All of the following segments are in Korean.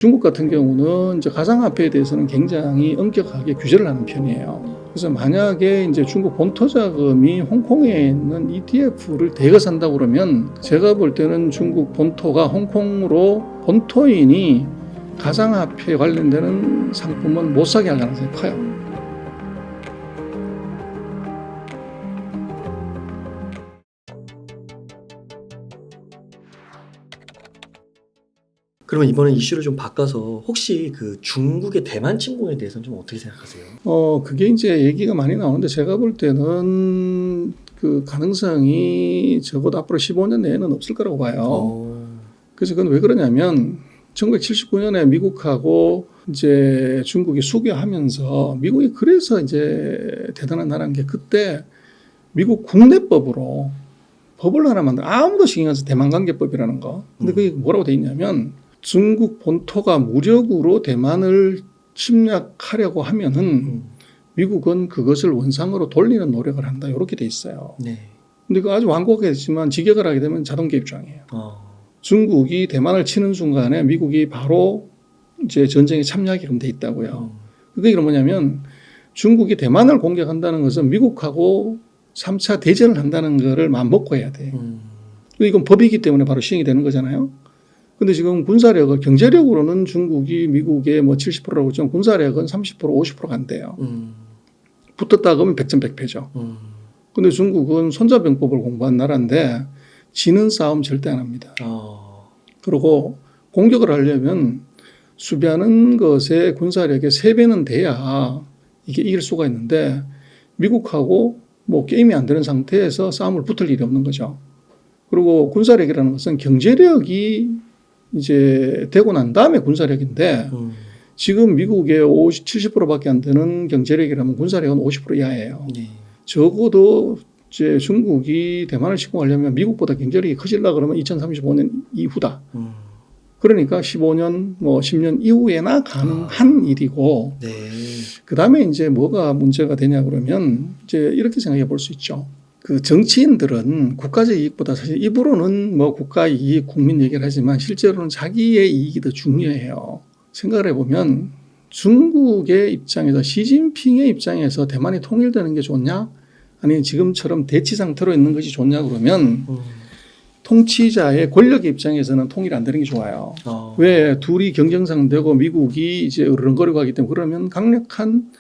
중국 같은 경우는 이제 가상화폐에 대해서는 굉장히 엄격하게 규제를 하는 편이에요. 그래서 만약에 이제 중국 본토 자금이 홍콩에 있는 ETF를 대거 산다고 그러면 제가 볼 때는 중국 본토가 홍콩으로 본토인이 가상화폐에 관련되는 상품은 못 사게 할 가능성이 커요. 그러면 이번에 이슈를 좀 바꿔서 혹시 그 중국의 대만 침공에 대해서는 좀 어떻게 생각하세요? 그게 이제 얘기가 많이 나오는데 제가 볼 때는 그 가능성이 적어도 앞으로 15년 내에는 없을 거라고 봐요. 그래서 그건 왜 그러냐면 1979년에 미국하고 이제 중국이 수교하면서 미국이 그래서 이제 대단한 나라인 게 그때 미국 국내법으로 법을 하나 만들어 아무도 신경 안 써 대만관계법이라는 거. 근데 그게 뭐라고 돼 있냐면 중국 본토가 무력으로 대만을 침략하려고 하면은 미국은 그것을 원상으로 돌리는 노력을 한다. 이렇게 돼 있어요. 네. 근데 그 아주 완곡했지만 직역을 하게 되면 자동 개입조항이에요. 중국이 대만을 치는 순간에 미국이 바로 이제 전쟁에 참여하게끔 돼 있다고요. 그게 뭐냐면 중국이 대만을 공격한다는 것은 미국하고 3차 대전을 한다는 거를 맘먹고 해야 돼. 이건 법이기 때문에 바로 시행이 되는 거잖아요. 근데 지금 군사력을 경제력으로는 중국이 미국의 뭐 70%라고 했지만 군사력은 30% 50% 간대요. 붙었다 그러면 백전백패죠. 근데 중국은 손자병법을 공부한 나라인데 지는 싸움 절대 안 합니다. 그리고 공격을 하려면 수비하는 것의 군사력의 3배는 돼야 이게 이길 수가 있는데 미국하고 뭐 게임이 안 되는 상태에서 싸움을 붙을 일이 없는 거죠. 그리고 군사력이라는 것은 경제력이 이제 되고 난 다음에 군사력인데 지금 미국의 70%밖에 안 되는 경제력이라면 군사력은 50% 이하예요. 네. 적어도 이제 중국이 대만을 침공하려면 미국보다 경제력이 커지려고 그러면 2035년 이후다. 그러니까 15년, 뭐 10년 이후에나 가능한 일이고, 네. 그 다음에 이제 뭐가 문제가 되냐 그러면 이제 이렇게 생각해 볼 수 있죠. 그 정치인들은 국가적 이익보다 사실 입으로는 뭐 국가 이익, 국민 얘기를 하지만 실제로는 자기의 이익이 더 중요해요. 생각을 해보면 중국의 입장에서 시진핑의 입장에서 대만이 통일되는 게 좋냐? 아니면 지금처럼 대치 상태로 있는 것이 좋냐 그러면 통치자의 권력의 입장에서는 통일 안 되는 게 좋아요. 왜? 둘이 경쟁상되고 미국이 이제 으르렁거리고 하기 때문에 그러면 강력한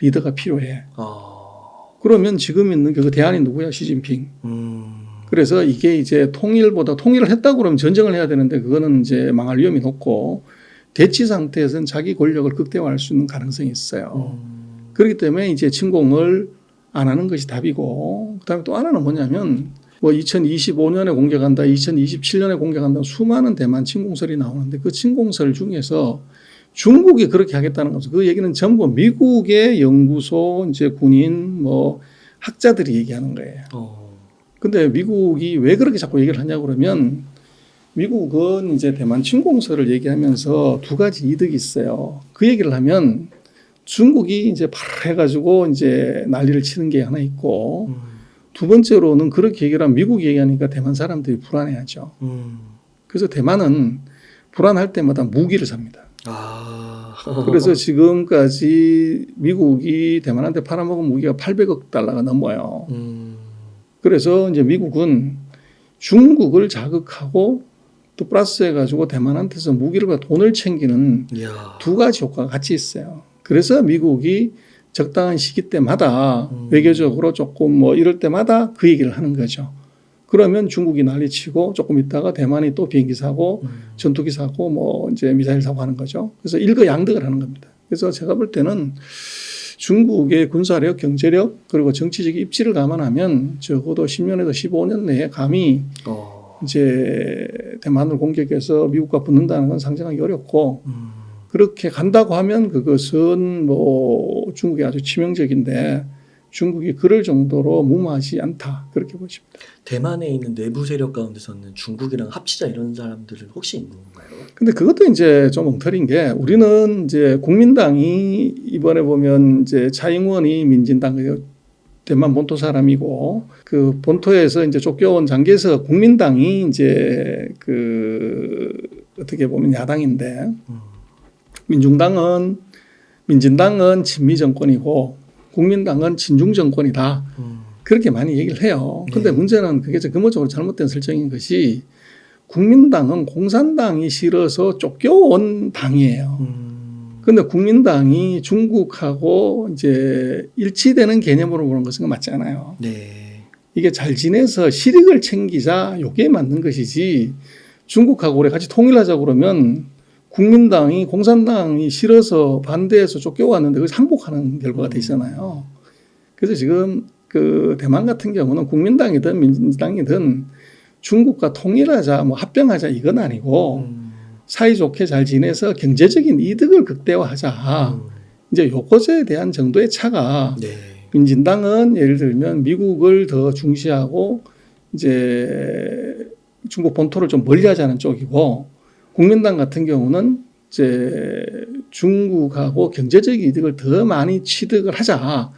리더가 필요해. 그러면 지금 있는 그 대안이 누구야? 시진핑. 그래서 이게 이제 통일을 했다고 그러면 전쟁을 해야 되는데 그거는 이제 망할 위험이 높고 대치 상태에서는 자기 권력을 극대화할 수 있는 가능성이 있어요. 그렇기 때문에 이제 침공을 안 하는 것이 답이고 그다음에 또 하나는 뭐냐면 뭐 2025년에 공격한다, 2027년에 공격한다 수많은 대만 침공설이 나오는데 그 침공설 중에서 중국이 그렇게 하겠다는 것은 그 얘기는 전부 미국의 연구소, 이제 군인, 뭐 학자들이 얘기하는 거예요. 근데 미국이 왜 그렇게 자꾸 얘기를 하냐 그러면 미국은 이제 대만 침공설을 얘기하면서 두 가지 이득이 있어요. 그 얘기를 하면 중국이 이제 바로 해가지고 이제 난리를 치는 게 하나 있고 두 번째로는 그렇게 얘기를 하면 미국이 얘기하니까 대만 사람들이 불안해하죠. 그래서 대만은 불안할 때마다 무기를 삽니다. 그래서 지금까지 미국이 대만한테 팔아먹은 무기가 800억 달러가 넘어요. 그래서 이제 미국은 중국을 자극하고 또 플러스 해가지고 대만한테서 무기를 돈을 챙기는 두 가지 효과가 같이 있어요. 그래서 미국이 적당한 시기 때마다 외교적으로 조금 뭐 이럴 때마다 그 얘기를 하는 거죠. 그러면 중국이 난리치고 조금 있다가 대만이 또 비행기 사고 전투기 사고 뭐 이제 미사일 사고 하는 거죠. 그래서 일거양득을 하는 겁니다. 그래서 제가 볼 때는 중국의 군사력, 경제력 그리고 정치적 입지를 감안하면 적어도 10년에서 15년 내에 감히 이제 대만을 공격해서 미국과 붙는다는 건 상상하기 어렵고 그렇게 간다고 하면 그것은 뭐 중국이 아주 치명적인데 중국이 그럴 정도로 무모하지 않다 그렇게 보십니다. 대만에 있는 내부 세력 가운데서는 중국이랑 합치자 이런 사람들은 혹시 있는 건가요? 근데 그것도 이제 좀 엉터리인 게 우리는 이제 국민당이 이번에 보면 이제 차잉원이 민진당 대만 본토 사람이고 그 본토에서 이제 쫓겨온 장개석 국민당이 이제 그 어떻게 보면 야당인데 민진당은 친미 정권이고 국민당은 친중 정권이다. 그렇게 많이 얘기를 해요. 그런데 네. 문제는 그게 근본적으로 잘못된 설정인 것이 국민당은 공산당이 싫어서 쫓겨온 당이에요. 그런데 국민당이 중국하고 이제 일치되는 개념으로 보는 것은 맞지 않아요. 네. 이게 잘 지내서 실익을 챙기자 요게 맞는 것이지 중국하고 우리 같이 통일하자고 그러면 국민당이 공산당이 싫어서 반대해서 쫓겨왔는데 그걸 항복하는 결과가 돼 있잖아요. 그래서 지금 그 대만 같은 경우는 국민당이든 민주당이든 중국과 통일하자 뭐 합병하자 이건 아니고 사이좋게 잘 지내서 경제적인 이득을 극대화하자. 이제 요것에 대한 정도의 차가 네. 민진당은 예를 들면 미국을 더 중시하고 이제 중국 본토를 좀 멀리하자는 쪽이고 국민당 같은 경우는 이제 중국하고 경제적 이득을 더 많이 취득을 하자.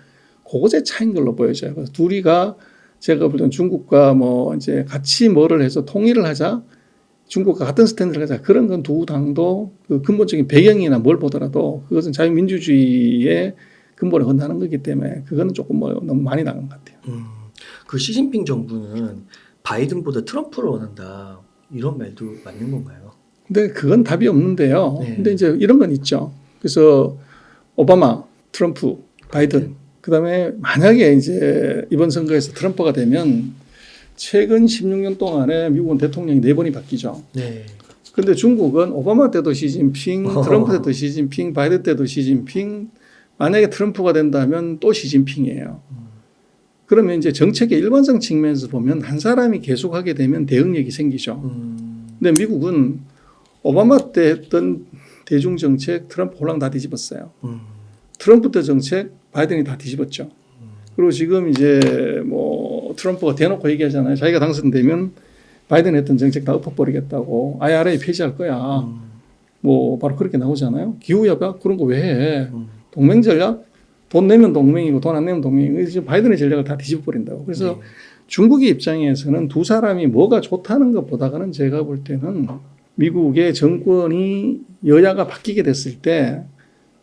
그것의 차이인 걸로 보여져요. 그래서 둘이가 제가 볼 때는 중국과 뭐 이제 같이 뭐를 해서 통일을 하자. 중국과 같은 스탠드를 가자. 그런 건 두 당도 그 근본적인 배경이나 뭘 보더라도 그것은 자유민주주의의 근본에 건다는 거기 때문에 그거는 조금 뭐 너무 많이 나간 것 같아요. 그 시진핑 정부는 바이든보다 트럼프를 원한다. 이런 말도 맞는 건가요? 근데 그건 답이 없는데요. 네. 근데 이제 이런 건 있죠. 그래서 오바마, 트럼프, 바이든, 그다음에 만약에 이제 이번 선거에서 트럼프가 되면 최근 16년 동안에 미국은 대통령이 4번이 바뀌죠. 네. 근데 중국은 오바마 때도 시진핑, 트럼프 때도 시진핑, 바이든 때도 시진핑, 만약에 트럼프가 된다면 또 시진핑이에요. 그러면 이제 정책의 일관성 측면에서 보면 한 사람이 계속하게 되면 대응력이 생기죠. 근데 미국은 오바마 때 했던 대중정책 트럼프 홀랑 다 뒤집었어요. 트럼프 때 정책 바이든이 다 뒤집었죠. 그리고 지금 이제 뭐 트럼프가 대놓고 얘기하잖아요. 자기가 당선되면 바이든 했던 정책 다 엎어버리겠다고 IRA 폐지할 거야. 뭐 바로 그렇게 나오잖아요. 기후협약 그런 거 왜 해? 동맹 전략? 돈 내면 동맹이고 돈 안 내면 동맹이고 지금 바이든의 전략을 다 뒤집어버린다고. 그래서 네. 중국의 입장에서는 두 사람이 뭐가 좋다는 것보다는 제가 볼 때는 미국의 정권이 여야가 바뀌게 됐을 때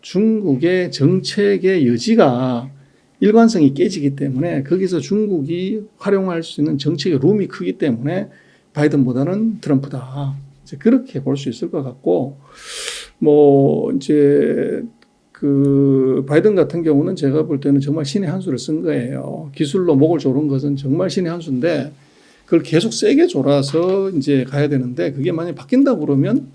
중국의 정책의 여지가 일관성이 깨지기 때문에 거기서 중국이 활용할 수 있는 정책의 룸이 크기 때문에 바이든보다는 트럼프다. 이제 그렇게 볼 수 있을 것 같고, 뭐 이제 그 바이든 같은 경우는 제가 볼 때는 정말 신의 한 수를 쓴 거예요. 기술로 목을 조른 것은 정말 신의 한 수인데 그걸 계속 세게 졸아서 이제 가야 되는데 그게 만약 바뀐다고 그러면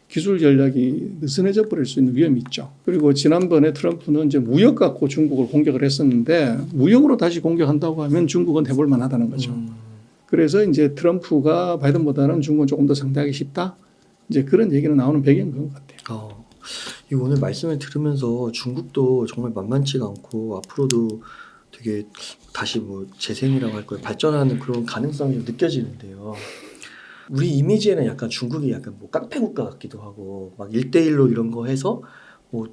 기술 전략이 느슨해져 버릴 수 있는 위험이 있죠. 그리고 지난번에 트럼프는 이제 무역 갖고 중국을 공격을 했었는데 무역으로 다시 공격한다고 하면 중국은 해볼 만하다는 거죠. 그래서 이제 트럼프가 바이든보다는 중국은 조금 더 상대하기 쉽다. 이제 그런 얘기는 나오는 배경인 것 같아요. 이 오늘 말씀을 들으면서 중국도 정말 만만치가 않고 앞으로도 되게 다시 뭐 재생이라고 할 거예요. 발전하는 그런 가능성이 좀 느껴지는데요. 우리 이미지에는 약간 중국이 약간 뭐 깡패 국가 같기도 하고 막 1대1로 이런 거 해서 뭐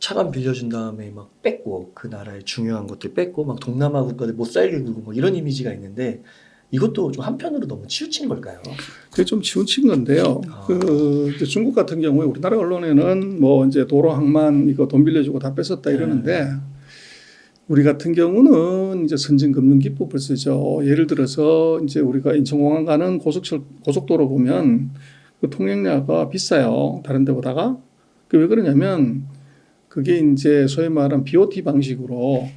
차관 빌려준 다음에 막 뺏고 그 나라의 중요한 것들 뺏고 막 동남아 국가들 못 살게 굴고 뭐 이런 이미지가 있는데 이것도 좀 한편으로 너무 치우친 걸까요? 그게 좀 치우친 건데요. 이제 중국 같은 경우에 우리나라 언론에는 뭐 이제 도로 항만 이거 돈 빌려주고 다 뺏었다 이러는데 우리 같은 경우는 이제 선진금융기법을 쓰죠. 예를 들어서 이제 우리가 인천공항 가는 고속도로 보면 그 통행료가 비싸요. 다른 데보다가. 그 왜 그러냐면 그게 이제 소위 말하는 BOT 방식으로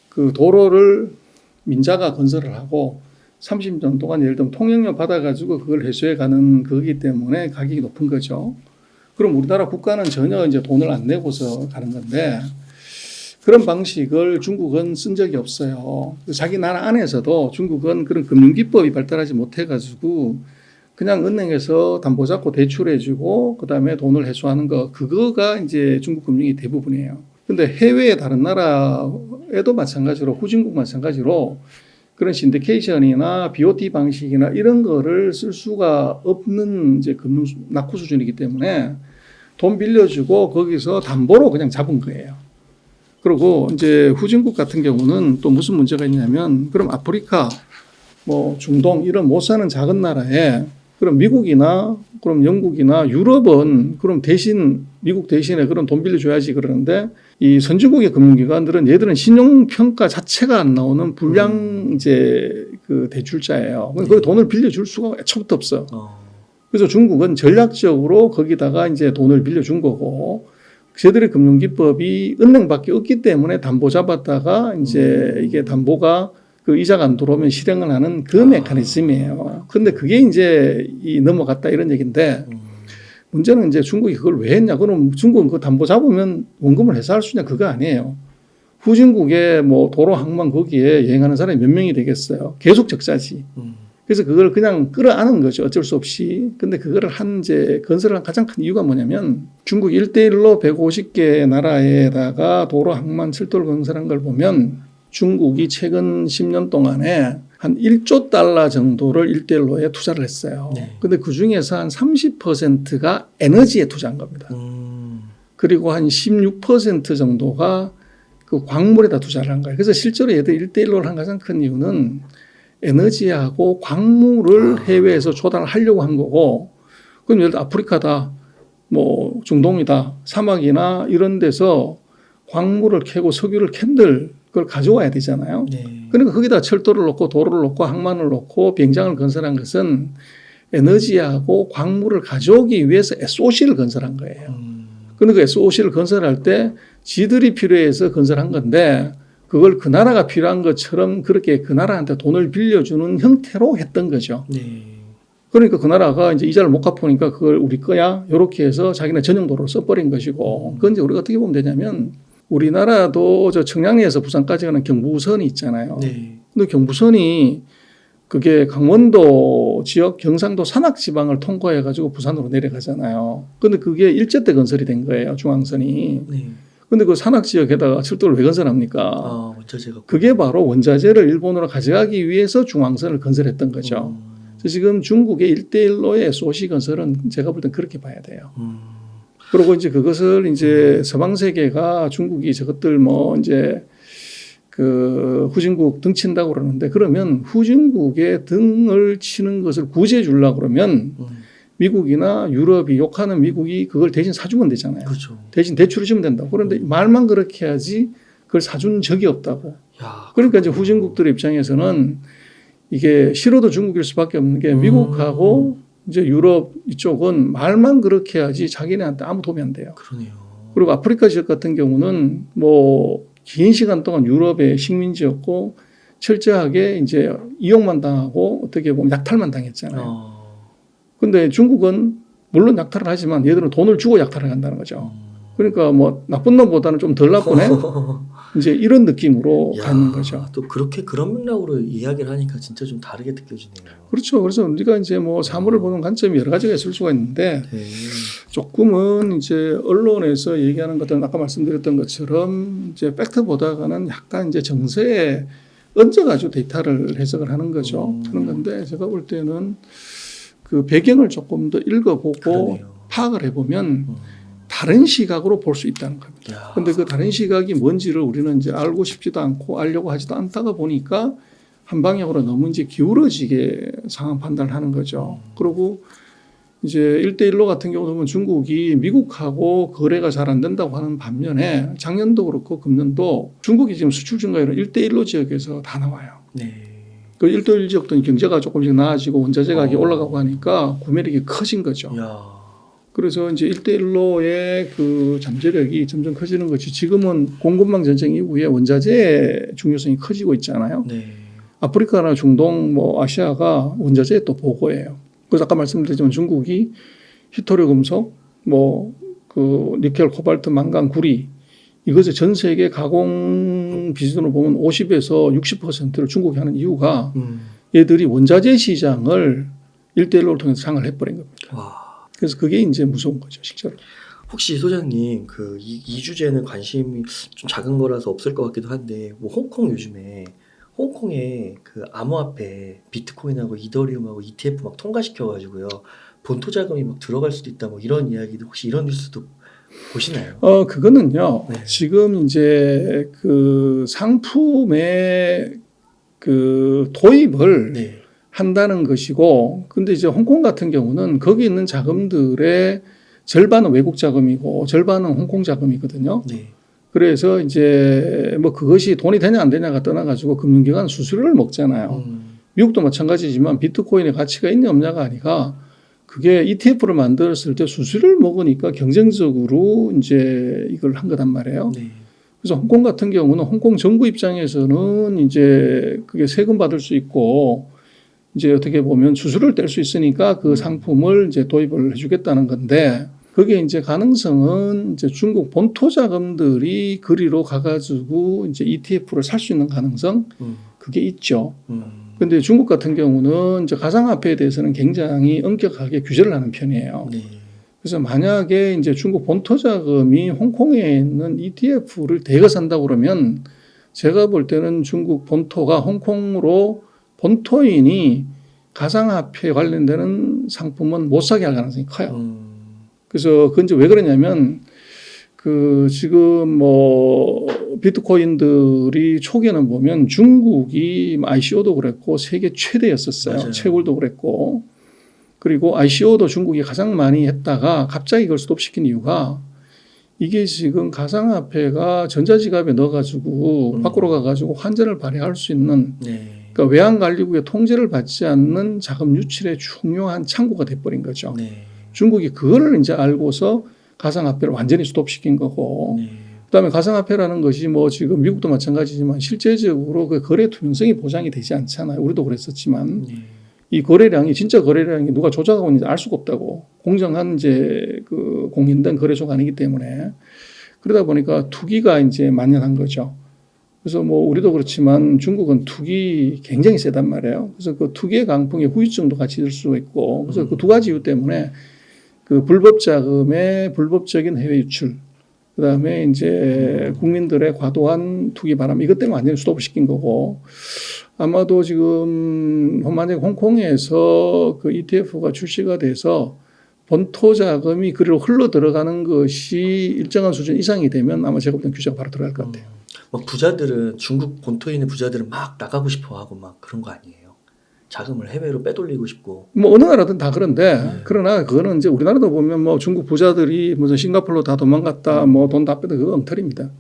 그 도로를 민자가 건설을 하고 30년 동안 예를 들면 통행료 받아가지고 그걸 회수해 가는 거기 때문에 가격이 높은 거죠. 그럼 우리나라 국가는 전혀 이제 돈을 안 내고서 가는 건데 그런 방식을 중국은 쓴 적이 없어요. 자기 나라 안에서도 중국은 그런 금융기법이 발달하지 못해가지고 그냥 은행에서 담보 잡고 대출해주고 그다음에 돈을 회수하는 거 그거가 이제 중국 금융이 대부분이에요. 근데 해외의 다른 나라에도 마찬가지로 후진국 마찬가지로 그런 신디케이션이나 BOT 방식이나 이런 거를 쓸 수가 없는 이제 금융 낙후 수준이기 때문에 돈 빌려주고 거기서 담보로 그냥 잡은 거예요. 그리고 이제 후진국 같은 경우는 또 무슨 문제가 있냐면 그럼 아프리카 뭐 중동 이런 못 사는 작은 나라에 그럼 미국이나 그럼 영국이나 유럽은 그럼 대신 미국 대신에 그런 돈 빌려줘야지 그러는데 이 선진국의 금융기관들은 얘들은 신용평가 자체가 안 나오는 불량 이제 그 대출자예요. 그 돈을 빌려줄 수가 애초부터 없어. 그래서 중국은 전략적으로 거기다가 이제 돈을 빌려준 거고 저희들의 금융기법이 은행밖에 없기 때문에 담보 잡았다가 이제 이게 담보가 그 이자가 안 들어오면 실행을 하는 그 메커니즘이에요. 근데 그게 이제 넘어갔다 이런 얘기인데 문제는 이제 중국이 그걸 왜 했냐. 그럼 중국은 그 담보 잡으면 원금을 회수할 수 있냐. 그거 아니에요. 후진국의 뭐 도로 항만 거기에 여행하는 사람이 몇 명이 되겠어요. 계속 적자지. 그래서 그걸 그냥 끌어안은 거죠. 어쩔 수 없이. 근데 그거를 이제 건설을 한 가장 큰 이유가 뭐냐면 중국 1대1로 150개 나라에다가 도로 항만 철도를 건설한 걸 보면 중국이 최근 10년 동안에 한 1조 달러 정도를 1대1로에 투자를 했어요. 근데 그 중에서 한 30%가 에너지에 투자한 겁니다. 그리고 한 16% 정도가 그 광물에다 투자를 한 거예요. 그래서 실제로 얘들 1대1로를 한 가장 큰 이유는 에너지하고 광물을 해외에서 조달을 하려고 한 거고, 그럼 예를 들어 아프리카다, 뭐 중동이다, 사막이나 이런 데서 광물을 캐고 석유를 캔들 그걸 가져와야 되잖아요. 그러니까 거기다 철도를 놓고 도로를 놓고 항만을 놓고 비행장을 건설한 것은 에너지하고 광물을 가져오기 위해서 SOC를 건설한 거예요. 그러니까 SOC를 건설할 때 지들이 필요해서 건설한 건데 그걸 그 나라가 필요한 것처럼 그렇게 그 나라한테 돈을 빌려주는 형태로 했던 거죠. 그러니까 그 나라가 이제 이자를 못 갚으니까 그걸 우리 거야 이렇게 해서 자기네 전용 도로를 써버린 것이고, 그건 이제 우리가 어떻게 보면 되냐면 우리나라도 저 청량리에서 부산까지 가는 경부선이 있잖아요. 근데 경부선이 그게 강원도 지역 경상도 산악지방을 통과해 가지고 부산으로 내려가잖아요. 근데 그게 일제 때 건설이 된 거예요, 중앙선이. 근데 그 산악 지역에다가 철도를 왜 건설합니까? 원자재가. 그게 바로 원자재를 일본으로 가져가기 위해서 중앙선을 건설했던 거죠. 그래서 지금 중국의 1대1로의 소시 건설은 제가 볼 땐 그렇게 봐야 돼요. 그리고 이제 그것을 이제 서방 세계가 중국이 저것들 뭐 이제 그 후진국 등 친다고 그러는데, 그러면 후진국의 등을 치는 것을 구제해 주려고 그러면 미국이나 유럽이 욕하는 미국이 그걸 대신 사주면 되잖아요. 그렇죠. 대신 대출을 주면 된다고. 그런데 말만 그렇게 해야지 그걸 사준 적이 없다고. 그러니까 이제 후진국들의 입장에서는 이게 싫어도 중국일 수밖에 없는 게 미국하고 이제 유럽 이쪽은 말만 그렇게 해야지 자기네한테 아무 도움이 안 돼요. 그러네요. 그리고 아프리카 지역 같은 경우는 뭐 긴 시간 동안 유럽의 식민지였고 철저하게 이제 이용만 당하고 어떻게 보면 약탈만 당했잖아요. 근데 중국은 물론 약탈을 하지만 얘들은 돈을 주고 약탈을 한다는 거죠. 그러니까 뭐 나쁜 놈보다는 좀 덜 나쁘네. 이제 이런 느낌으로 가는 거죠. 또 그렇게 그런 맥락으로 이야기를 하니까 진짜 좀 다르게 느껴지네요. 그렇죠. 그래서 우리가 이제 뭐 사물을 보는 관점이 여러 가지가 있을 수가 있는데 조금은 이제 언론에서 얘기하는 것들은 아까 말씀드렸던 것처럼 이제 팩트보다는 약간 이제 정세에 얹어가지고 데이터를 해석을 하는 거죠. 그런 건데 제가 볼 때는 그 배경을 조금 더 읽어보고 그러네요. 파악을 해보면 다른 시각으로 볼 수 있다는 겁니다. 그런데 그 다른 시각이 뭔지를 우리는 이제 알고 싶지도 않고 알려고 하지도 않다가 보니까 한 방향으로 너무 이제 기울어지게 상황 판단을 하는 거죠. 그리고 이제 1대1로 같은 경우 보면 중국이 미국하고 거래가 잘 안 된다고 하는 반면에 작년도 그렇고 금년도 중국이 지금 수출 증가율은 1대1로 지역에서 다 나와요. 그 1대1 지역도 경제가 조금씩 나아지고 원자재 가격이 올라가고 하니까 구매력이 커진 거죠. 그래서 이제 1대1로의 그 잠재력이 점점 커지는 것이 지금은 공급망 전쟁 이후에 원자재의 중요성이 커지고 있잖아요. 아프리카나 중동, 뭐 아시아가 원자재의 또 보고예요. 그래서 아까 말씀드렸지만 중국이 히토류 금속, 뭐 그 니켈, 코발트, 망간, 구리 이것을 전 세계 가공 비중으로 보면 50에서 60%를 중국이 하는 이유가 얘들이 원자재 시장을 1대1로를 통해서 장을 해버린 겁니다. 그래서 그게 이제 무서운 거죠, 실제로. 혹시 소장님 이 주제는 관심이 좀 작은 거라서 없을 것 같기도 한데, 뭐 홍콩 요즘에 홍콩에 그 암호화폐 비트코인하고 이더리움하고 ETF 막 통과시켜가지고요 본토 자금이 막 들어갈 수도 있다 뭐 이런 이야기도, 혹시 이런 뉴스도 보시나요? 그거는요. 지금 이제 그 상품의 그 도입을 한다는 것이고, 근데 이제 홍콩 같은 경우는 거기 있는 자금들의 절반은 외국 자금이고 절반은 홍콩 자금이거든요. 네. 그래서 이제 뭐 그것이 돈이 되냐 안 되냐가 떠나가지고 금융기관 수수료를 먹잖아요. 미국도 마찬가지지만 비트코인의 가치가 있냐 없냐가 아니라 그게 ETF를 만들었을 때 수수료를 먹으니까 경쟁적으로 이제 이걸 한 거단 말이에요. 네. 그래서 홍콩 같은 경우는 홍콩 정부 입장에서는 이제 그게 세금 받을 수 있고 이제 어떻게 보면 수수료를 뗄 수 있으니까 그 상품을 이제 도입을 해주겠다는 건데 그게 이제 가능성은 이제 중국 본토 자금들이 거리로 가가지고 이제 ETF를 살 수 있는 가능성 그게 있죠. 근데 중국 같은 경우는 이제 가상화폐에 대해서는 굉장히 엄격하게 규제를 하는 편이에요. 네. 그래서 만약에 이제 중국 본토 자금이 홍콩에 있는 ETF를 대거 산다고 그러면 제가 볼 때는 중국 본토가 홍콩으로 본토인이 가상화폐에 관련되는 상품은 못 사게 할 가능성이 커요. 그래서 그건 이제 왜 그러냐면 그 지금 뭐 비트코인들이 초기에는 보면 중국이 ICO도 그랬고 세계 최대였었어요. 맞아요. 채굴도 그랬고 그리고 ICO도 중국이 가장 많이 했다가 갑자기 이걸 스톱시킨 이유가 이게 지금 가상화폐가 전자지갑에 넣어가지고 밖으로 가가지고 환전을 발행할 수 있는 네. 그러니까 외환관리국의 통제를 받지 않는 자금 유출의 중요한 창구가 돼버린 거죠. 네. 중국이 그거를 이제 알고서 가상화폐를 완전히 스톱시킨 거고 네. 그다음에 가상화폐라는 것이 뭐 지금 미국도 마찬가지지만 실제적으로 그 거래 투명성이 보장이 되지 않잖아요. 우리도 그랬었지만 네. 이 거래량이 진짜 거래량이 누가 조작하고 있는지 알 수가 없다고 공정한 이제 그 공인된 거래소가 아니기 때문에 그러다 보니까 투기가 이제 만연한 거죠. 그래서 뭐 우리도 그렇지만 중국은 투기 굉장히 세단 말이에요. 그래서 그 투기의 강풍에 후유증도 같이 들 수가 있고 그래서 그 두 가지 이유 때문에 그 불법 자금의 불법적인 해외 유출 그다음에 이제 국민들의 과도한 투기 바람 이것 때문에 완전히 스톱을 시킨 거고 아마도 지금 만약에 홍콩에서 그 ETF가 출시가 돼서 본토 자금이 그리로 흘러 들어가는 것이 일정한 수준 이상이 되면 아마 제가 볼 때는 규제가 바로 들어갈 것 같아요. 막 부자들은 중국 본토인의 부자들은 막 나가고 싶어하고 막 그런 거 아니에요? 자금을 해외로 빼돌리고 싶고. 뭐 어느 나라든 다 그런데 그러나 그거는 이제 우리나라도 보면 뭐 중국 부자들이 무슨 싱가포르로 다 도망갔다 뭐 돈 다 빼다 그거 엉터리입니다.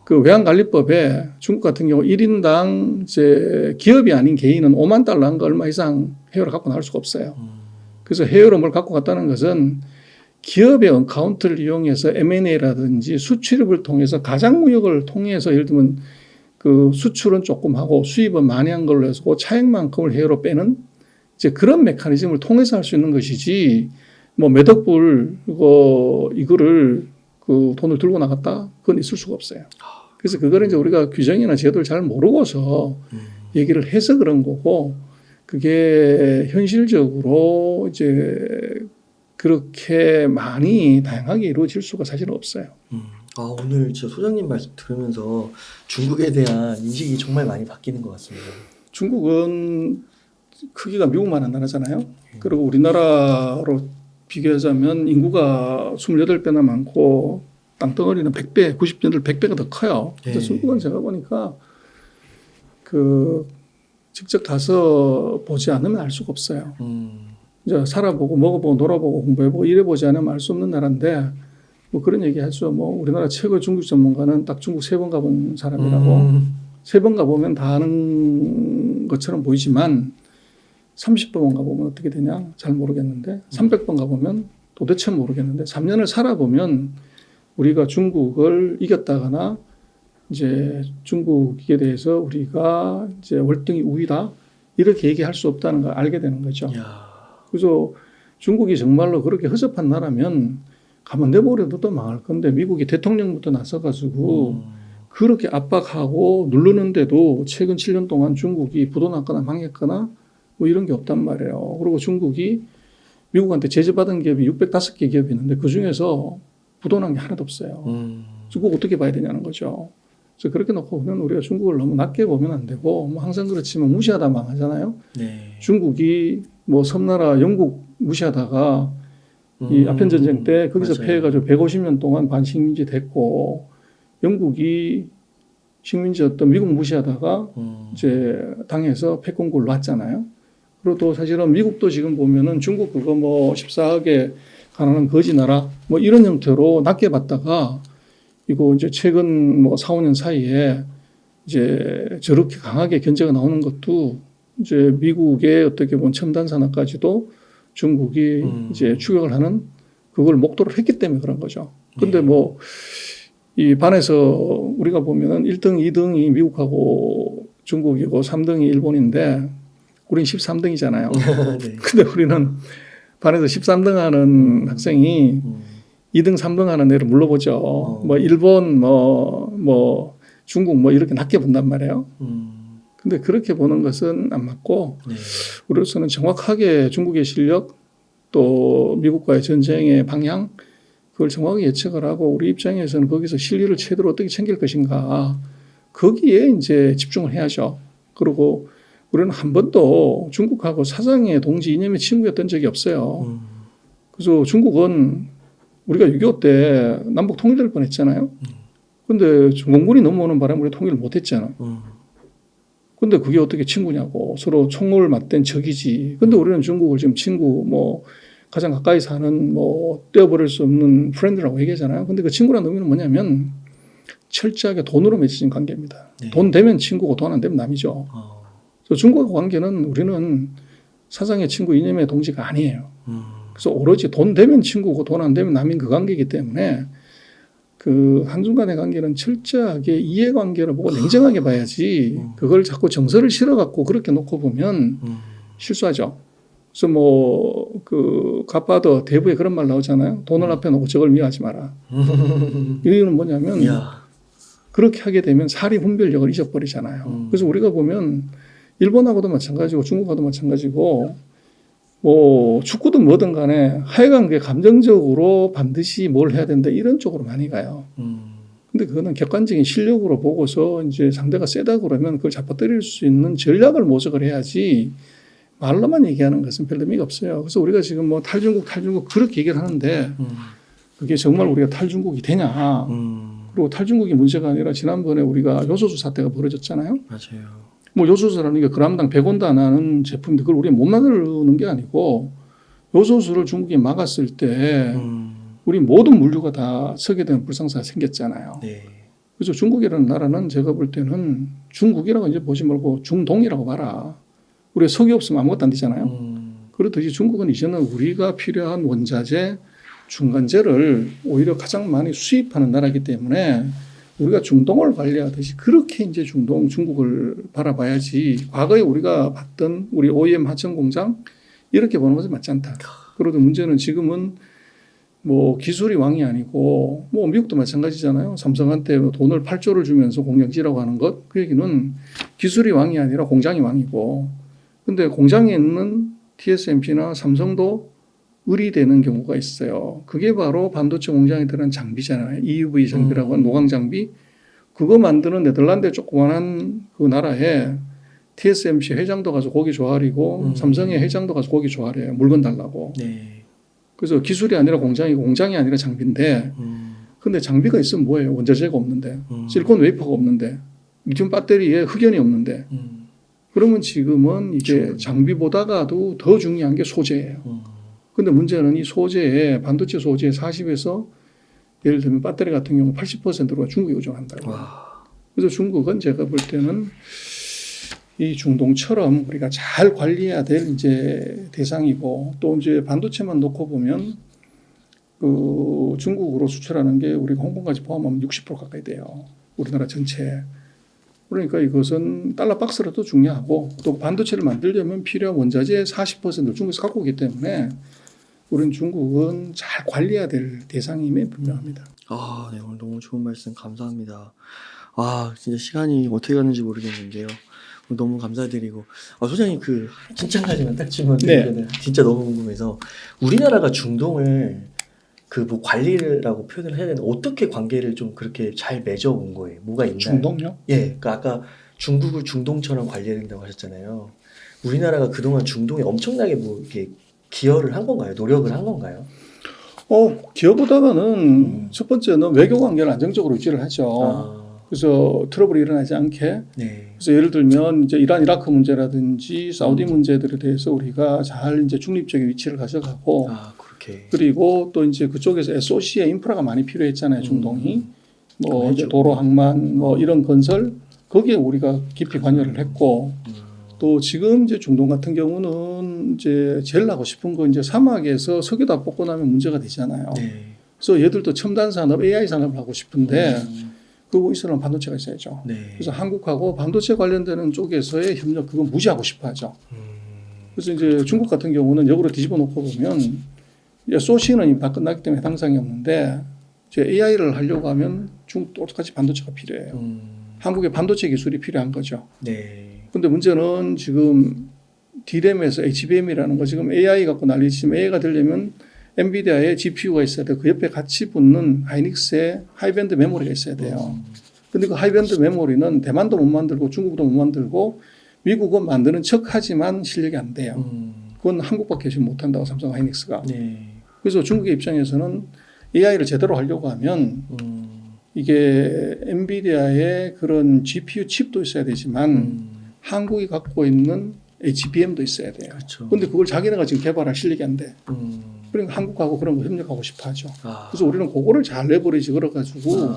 그 외환관리법에 중국 같은 경우 1인당 이제 기업이 아닌 개인은 5만 달러 한 거 얼마 이상 해외로 갖고 나갈 수가 없어요. 그래서 해외로 뭘 갖고 갔다는 것은 기업의 어카운트를 이용해서 M&A라든지 수출입을 통해서 가장무역을 통해서 예를 들면 그 수출은 조금 하고 수입은 많이 한 걸로 해서 그 차액만큼을 해외로 빼는 이제 그런 메커니즘을 통해서 할 수 있는 것이지 뭐 몇 억 불 이거를 그 돈을 들고 나갔다 그건 있을 수가 없어요. 그래서 그거를 이제 우리가 규정이나 제도를 잘 모르고서 얘기를 해서 그런 거고 그게 현실적으로 이제 그렇게 많이 다양하게 이루어질 수가 사실은 없어요. 오늘 진짜 소장님 말씀 들으면서 중국에 대한 인식이 정말 많이 바뀌는 것 같습니다. 중국은 크기가 미국만한 나라잖아요. 그리고 우리나라로 비교하자면 인구가 28배나 많고 땅덩어리는 100배, 90년대 100배가 더 커요. 그래서 중국은 제가 보니까 그 직접 가서 보지 않으면 알 수가 없어요. 이제 살아보고 먹어보고 놀아보고 공부해보고 일해보지 않으면 알 수 없는 나라인데 뭐 그런 얘기 하죠. 뭐 우리나라 최고의 중국 전문가는 딱 중국 3번 가본 사람이라고. 3번 가보면 다 아는 것처럼 보이지만 30번 가보면 어떻게 되냐 잘 모르겠는데 300번 가보면 도대체 모르겠는데 3년을 살아보면 우리가 중국을 이겼다거나 이제 중국에 대해서 우리가 이제 월등히 우위다 이렇게 얘기할 수 없다는 걸 알게 되는 거죠. 그래서 중국이 정말로 그렇게 허접한 나라면 가만 내버려도 또 망할 건데 미국이 대통령부터 나서가지고 그렇게 압박하고 누르는데도 최근 7년 동안 중국이 부도났거나 망했거나 뭐 이런 게 없단 말이에요. 그리고 중국이 미국한테 제재받은 기업이 605개 기업이 있는데 그중에서 부도난 게 하나도 없어요. 중국 어떻게 봐야 되냐는 거죠. 그래서 그렇게 놓고 보면 우리가 중국을 너무 낮게 보면 안 되고 뭐 항상 그렇지만 무시하다 망하잖아요. 중국이 뭐 섬나라 영국 무시하다가 이 아편전쟁 때 거기서 맞아요. 패해가지고 150년 동안 반식민지 됐고 영국이 식민지였던 미국 무시하다가 이제 당해서 패권국을 놨잖아요. 그리고 또 사실은 미국도 지금 보면은 중국 그거 뭐 14억에 가난한 거지 나라 뭐 이런 형태로 낮게 봤다가 이거 이제 최근 뭐 4, 5년 사이에 이제 저렇게 강하게 견제가 나오는 것도 이제 미국의 어떻게 보면 첨단 산업까지도 중국이 이제 추격을 하는 그걸 목도를 했기 때문에 그런 거죠. 근데 뭐 이 반에서 우리가 보면은 1등, 2등이 미국하고 중국이고 3등이 일본인데 우린 13등이잖아요. 네. 근데 우리는 반에서 13등 하는 학생이 2등, 3등 하는 애를 물러보죠. 뭐 일본, 뭐 중국 뭐 이렇게 낮게 본단 말이에요. 근데 그렇게 보는 것은 안 맞고 네. 우리로서는 정확하게 중국의 실력 또 미국과의 전쟁의 방향 그걸 정확하게 예측을 하고 우리 입장에서는 거기서 실리를 최대로 어떻게 챙길 것인가 거기에 이제 집중을 해야죠. 그리고 우리는 한 번도 중국하고 사상의 동지 이념의 친구였던 적이 없어요. 그래서 중국은 우리가 6.25 때 남북 통일될 뻔했잖아요. 근데 중공군이 넘어오는 바람에 우리가 통일을 못했잖아. 근데 그게 어떻게 친구냐고 서로 총을 맞댄 적이지. 근데 우리는 중국을 지금 친구 뭐 가장 가까이 사는 뭐 떼어버릴 수 없는 프렌드라고 얘기하잖아요. 근데 그 친구라는 의미는 뭐냐면 철저하게 돈으로 맺어진 관계입니다. 네. 돈 되면 친구고 돈 안 되면 남이죠. 그래서 중국과 관계는 우리는 사상의 친구 이념의 동지가 아니에요. 그래서 오로지 돈 되면 친구고 돈 안 되면 남인 그 관계이기 때문에 그 한중간의 관계는 철저하게 이해관계를 보고 냉정하게 봐야지 그걸 자꾸 정서를 실어갖고 그렇게 놓고 보면 실수하죠. 그래서 뭐 그 갓파더 대부에 그런 말 나오잖아요. 돈을 앞에 놓고 저걸 미워하지 마라. 이유는 뭐냐면 그렇게 하게 되면 사리 분별력을 잊어버리잖아요. 그래서 우리가 보면 일본하고도 마찬가지고 중국하고도 마찬가지고 뭐 축구든 뭐든 간에 하여간 그 감정적으로 반드시 뭘 해야 된다 이런 쪽으로 많이 가요. 근데 그거는 객관적인 실력으로 보고서 이제 상대가 세다 그러면 그걸 잡아뜨릴 수 있는 전략을 모색을 해야지 말로만 얘기하는 것은 별 의미가 없어요. 그래서 우리가 지금 뭐 탈중국 그렇게 얘기를 하는데 그게 정말 우리가 탈중국이 되냐. 그리고 탈중국이 문제가 아니라 지난번에 우리가 요소수 사태가 벌어졌잖아요. 맞아요. 뭐 요소수라는 게 그람당 100원도 안 하는 제품인데 그걸 우리가 못 만드는 게 아니고 요소수를 중국이 막았을 때 우리 모든 물류가 다 서게 되는 불상사가 생겼잖아요. 네. 그래서 중국이라는 나라는 제가 볼 때는 중국이라고 이제 보지 말고 중동이라고 봐라. 우리가 석유 없으면 아무것도 안 되잖아요. 그렇듯이 중국은 이제는 우리가 필요한 원자재, 중간재를 오히려 가장 많이 수입하는 나라이기 때문에 우리가 중동을 관리하듯이 그렇게 이제 중국을 바라봐야지 과거에 우리가 봤던 우리 OEM 하청 공장 이렇게 보는 것은 맞지 않다. 그래도 문제는 지금은 뭐 기술이 왕이 아니고 뭐 미국도 마찬가지잖아요. 삼성한테 돈을 8조를 주면서 공장지라고 하는 것. 그 얘기는 기술이 왕이 아니라 공장이 왕이고 근데 공장에 있는 TSMC나 삼성도 의리되는 경우가 있어요. 그게 바로 반도체 공장에 들어간 장비잖아요. EUV 장비라고 하는 노광 장비. 그거 만드는 네덜란드의 조그만한 그 나라에 TSMC 회장도 가서 거기 조아리고 삼성의 회장도 가서 거기 조아려요. 물건 달라고. 네. 그래서 기술이 아니라 공장이고 공장이 아니라 장비인데 근데 장비가 있으면 뭐예요? 원자재가 없는데 실리콘 웨이퍼가 없는데 리튬 배터리에 흑연이 없는데 그러면 지금은 이게 장비보다가도 더 중요한 게 소재예요. 근데 문제는 이 소재에 반도체 소재의 40에서 예를 들면 배터리 같은 경우 80%가 중국에 의존한다고. 그래서 중국은 제가 볼 때는 이 중동처럼 우리가 잘 관리해야 될 이제 대상이고 또 이제 반도체만 놓고 보면 그 중국으로 수출하는 게 우리가 홍콩까지 포함하면 60% 가까이 돼요. 우리나라 전체. 그러니까 이것은 달러 박스라도 중요하고 또 반도체를 만들려면 필요한 원자재 40%를 중국에서 갖고 오기 때문에 우리는 중국은 잘 관리해야 될 대상임에 분명합니다. 아, 네, 오늘 너무 좋은 말씀 감사합니다. 아, 진짜 시간이 어떻게 가는지 모르겠는데요. 오늘 너무 감사드리고, 소장님 그 진짜 한 가지만 딱 질문드리면 진짜 너무 궁금해서 우리나라가 중동을 그 뭐 관리라고 표현을 해야 되는데 어떻게 관계를 좀 그렇게 잘 맺어온 거예요? 뭐가 있나요? 중동요? 예, 그 아까 중국을 중동처럼 관리해야 된다고 하셨잖아요. 우리나라가 그동안 중동에 엄청나게 뭐 이렇게 기여를 한 건가요? 노력을 한 건가요? 기여보다가는 첫 번째는 외교 관계를 안정적으로 유지를 하죠. 그래서 트러블이 일어나지 않게. 네. 그래서 예를 들면 이제 이란 이라크 문제라든지 사우디 문제들에 대해서 우리가 잘 이제 중립적인 위치를 가져가고 그렇게. 그리고 또 이제 그쪽에서 SOC의 인프라가 많이 필요했잖아요. 중동이 뭐 이제 도로 항만 뭐 이런 건설 거기에 우리가 깊이 관여를 했고 또 지금 이제 중동 같은 경우는 이제 제일 하고 싶은 거 이제 사막에서 석유 다 뽑고 나면 문제가 되잖아요. 네. 그래서 얘들도 첨단 산업 AI 산업을 하고 싶은데 그거 있으려면 반도체가 있어야죠. 네. 그래서 한국하고 반도체 관련되는 쪽에서의 협력 그건 무시하고 싶어 하죠. 그래서 이제 중국 같은 경우는 역으로 뒤집어 놓고 보면 SOC는 이미 다 끝났기 때문에 해당 사항이 없는데 이제 AI를 하려고 하면 중국도 똑같이 반도체가 필요해요. 한국의 반도체 기술이 필요한 거죠. 네. 근데 문제는 지금 D램에서 HBM이라는 거 지금 AI 갖고 난리지만 AI가 되려면 엔비디아의 GPU가 있어야 돼요. 그 옆에 같이 붙는 하이닉스의 하이밴드 메모리가 있어야 돼요. 근데 그 하이밴드 메모리는 대만도 못 만들고 중국도 못 만들고 미국은 만드는 척하지만 실력이 안 돼요. 그건 한국밖에 지금 못한다고 삼성 하이닉스가. 네. 그래서 중국의 입장에서는 AI를 제대로 하려고 하면 이게 엔비디아의 그런 GPU 칩도 있어야 되지만 한국이 갖고 있는 HBM도 있어야 돼요. 그렇죠. 근데 그걸 자기네가 지금 개발할 실력이 안 돼. 그러니까 한국하고 그런 거 협력하고 싶어 하죠. 그래서 우리는 그거를 잘 레버리지 걸어가지고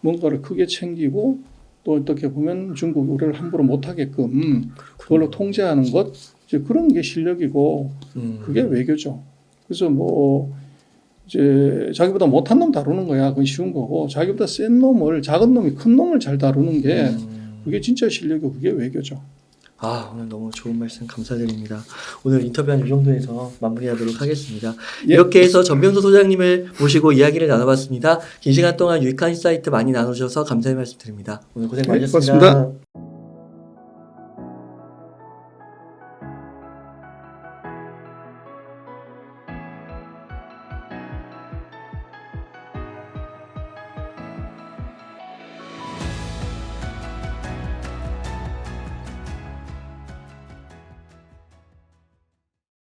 뭔가를 크게 챙기고 또 어떻게 보면 중국이 우리를 함부로 못하게끔 그걸로 통제하는 것 이제 그런 게 실력이고 그게 외교죠. 그래서 뭐 이제 자기보다 못한 놈 다루는 거야 그건 쉬운 거고 자기보다 센 놈을 작은 놈이 큰 놈을 잘 다루는 게 그게 진짜 실력이고 그게 외교죠. 오늘 너무 좋은 말씀 감사드립니다. 오늘 인터뷰한 이 정도에서 마무리하도록 하겠습니다. 예. 이렇게 해서 전병서 소장님을 모시고 이야기를 나눠봤습니다. 긴 시간 동안 유익한 인사이트 많이 나눠주셔서 감사의 말씀 드립니다. 오늘 고생 네, 많으셨습니다. 고맙습니다.